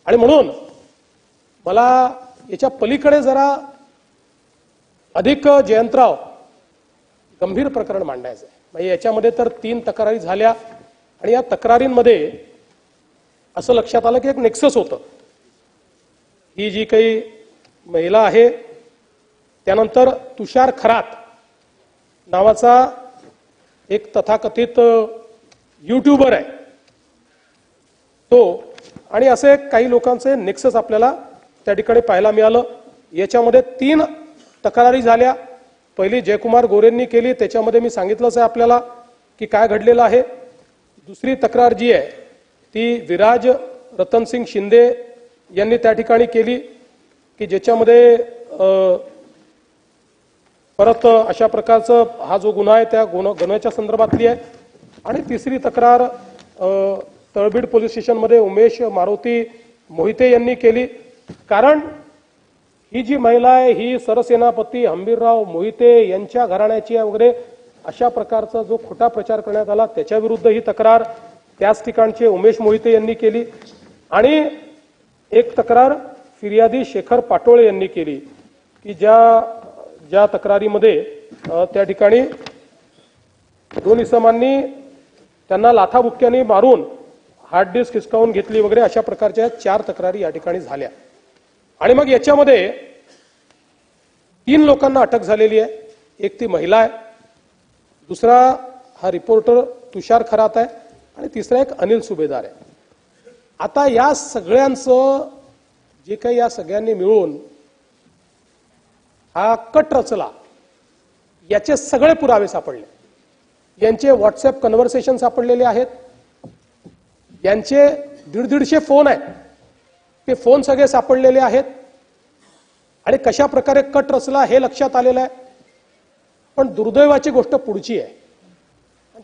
आणि म्हणून मला याच्या पलीकडे जरा अधिक जयंतराव गंभीर प्रकरण मांडायचं आहे. म्हणजे याच्यामध्ये तर 3 तक्रारी झाल्या आणि या तक्रारींमध्ये असं लक्षात आलं की एक नेक्सस होतं. ही जी काही महिला आहे त्यानंतर तुषार खरात नावाचा एक तथाकथित यूट्यूबर आहे तो, आणि असे काही लोकांचे नेक्सस आपल्याला त्या ठिकाणी पाहायला मिळालं. याच्यामध्ये 3 तक्रारी झाल्या. पहिली जयकुमार गोरेंनी केली, त्याच्यामध्ये मी सांगितलंच आहे आपल्याला की काय घडलेलं आहे. दुसरी तक्रार जी आहे ती विराज रतनसिंग शिंदे यांनी त्या ठिकाणी केली की ज्याच्यामध्ये परत अशा प्रकारचा हा जो गुन्हा आहे त्या गुन्ह्याच्या संदर्भातली आहे. आणि तिसरी तक्रार तळबीड पोलीस स्टेशनमध्ये उमेश मारुती मोहिते यांनी केली. कारण ही जी महिला आहे ही सरसेनापती हंबीरराव मोहिते यांच्या घराण्याची आहे वगैरे अशा प्रकारचा जो खोटा प्रचार करण्यात आला त्याच्या विरुद्ध ही तक्रार त्याच ठिकाणचे उमेश मोहिते यांनी केली. आणि एक तक्रार फिर्यादी शेखर पाटोळे यांनी केली की ज्या तक्रारीमध्ये त्या ठिकाणी 2 इसमांनी त्यांना लाथाबुक्क्यांनी मारून हार्ड डिस्क हिसकावून घेतली वगैरे अशा प्रकारच्या 4 तक्रारी या ठिकाणी झाल्या. आणि मग याच्यामध्ये 3 लोकांना अटक झालेली आहे. एक ती महिला आहे, दुसरा हा रिपोर्टर तुषार खरात आहे आणि तिसरा एक अनिल सुभेदार आहे. आता या सगळ्यांचं जे काही या सगळ्यांनी मिळून हा कट रचला याचे सगळे पुरावे सापडले. यांचे व्हॉट्सअप कन्व्हर्सेशन सापडलेले आहेत, यांचे 150 फोन आहेत ते फोन सगळे सापडलेले आहेत आणि कशा प्रकारे कट रचला हे लक्षात आलेलं आहे. पण दुर्दैवाची गोष्ट पुढची आहे.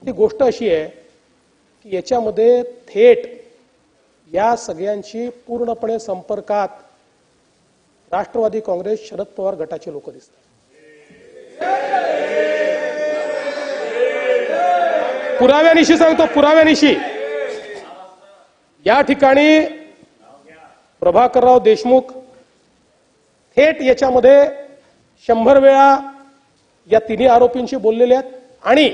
ती गोष्ट अशी आहे की याच्यामध्ये थेट या सगळ्यांशी पूर्णपणे संपर्कात राष्ट्रवादी काँग्रेस शरद पवार गटाचे लोक दिसतात. पुराव्यानिशी सांगतो, पुराव्यानिशी या ठिकाणी प्रभाकरराव देशमुख थेट याच्यामध्ये 100 वेळा या 3 आरोपींशी बोललेले आहेत आणि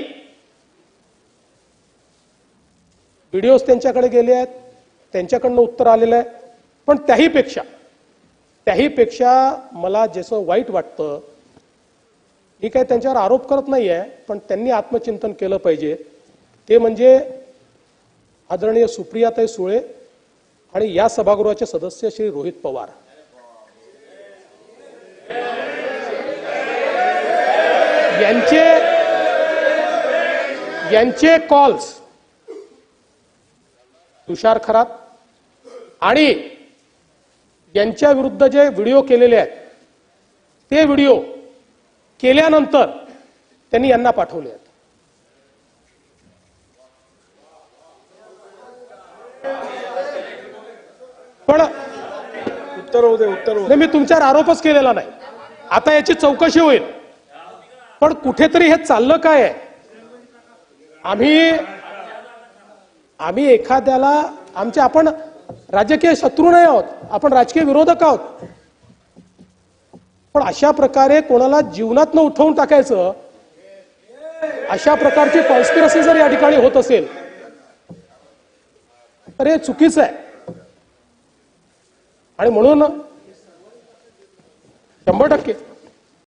व्हिडिओज त्यांच्याकडे गेले आहेत, त्यांच्याकडनं उत्तर आलेलं आहे. पण त्याहीपेक्षा मला जसं वाईट वाटतं, मी काय त्यांच्यावर आरोप करत नाहीये, पण त्यांनी आत्मचिंतन केलं पाहिजे. ते म्हणजे आदरणीय सुप्रियाताई सुळे आणि या सभागृहाचे सदस्य श्री रोहित पवार. यांचे कॉल्स तुषार खरात आणि यांच्या विरुद्ध जे व्हिडिओ केलेले आहेत ते व्हिडिओ केल्यानंतर त्यांनी यांना पाठवले आहेत. पण उत्तर मी तुमच्यावर आरोपच केलेला नाही. आता याची चौकशी होईल. पण कुठेतरी हे चाललं काय आहे? आम्ही एखाद्याला आपण राजकीय शत्रू नाही आहोत, आपण राजकीय विरोधक आहोत. पण अशा प्रकारे कोणाला जीवनात न उठवून टाकायचं अशा प्रकारची कॉन्स्पिरसी जर या ठिकाणी होत असेल तर हे चुकीचं आहे. आणि म्हणून 100%